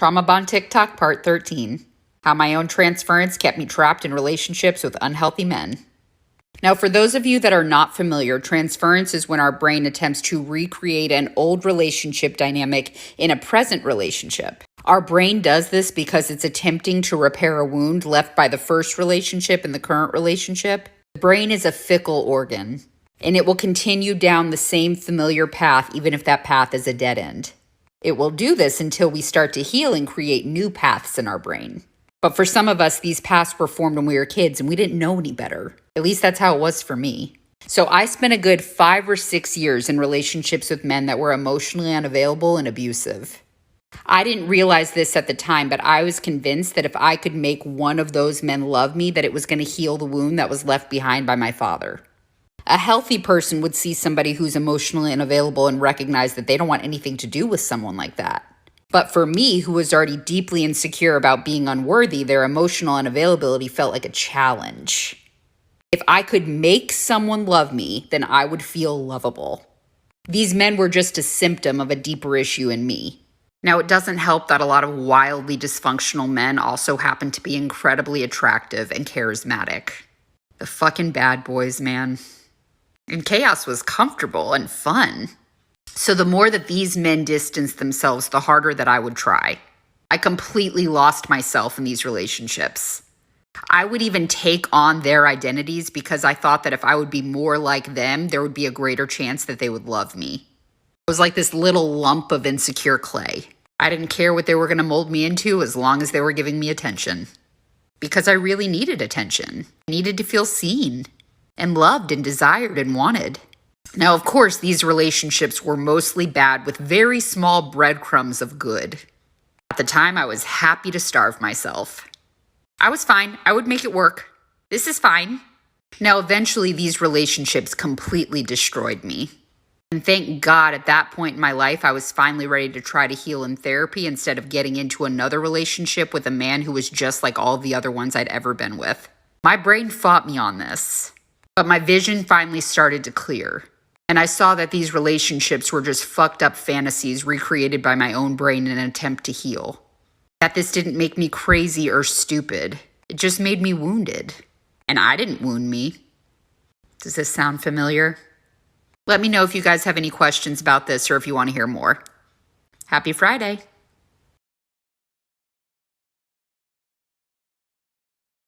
Trauma Bond TikTok Part 13. How my own transference kept me trapped in relationships with unhealthy men. Now, for those of you that are not familiar, transference is when our brain attempts to recreate an old relationship dynamic in a present relationship. Our brain does this because it's attempting to repair a wound left by the first relationship in the current relationship. The brain is a fickle organ, and it will continue down the same familiar path even if that path is a dead end. It will do this until we start to heal and create new paths in our brain. But for some of us, these paths were formed when we were kids and we didn't know any better. At least that's how it was for me. So I spent a good 5 or 6 years in relationships with men that were emotionally unavailable and abusive. I didn't realize this at the time, but I was convinced that if I could make one of those men love me, that it was going to heal the wound that was left behind by my father. A healthy person would see somebody who's emotionally unavailable and recognize that they don't want anything to do with someone like that. But for me, who was already deeply insecure about being unworthy, their emotional unavailability felt like a challenge. If I could make someone love me, then I would feel lovable. These men were just a symptom of a deeper issue in me. Now, it doesn't help that a lot of wildly dysfunctional men also happen to be incredibly attractive and charismatic. The fucking bad boys, man. And chaos was comfortable and fun. So the more that these men distanced themselves, the harder that I would try. I completely lost myself in these relationships. I would even take on their identities because I thought that if I would be more like them, there would be a greater chance that they would love me. I was like this little lump of insecure clay. I didn't care what they were going to mold me into as long as they were giving me attention. Because I really needed attention. I needed to feel seen and loved and desired and wanted. Now, of course, these relationships were mostly bad with very small breadcrumbs of good. At the time, I was happy to starve myself. I was fine. I would make it work. This is fine. Now, eventually, these relationships completely destroyed me. And thank God at that point in my life, I was finally ready to try to heal in therapy instead of getting into another relationship with a man who was just like all the other ones I'd ever been with. My brain fought me on this. But my vision finally started to clear, and I saw that these relationships were just fucked up fantasies recreated by my own brain in an attempt to heal. That this didn't make me crazy or stupid. It just made me wounded. And I didn't wound me. Does this sound familiar? Let me know if you guys have any questions about this or if you want to hear more. Happy Friday.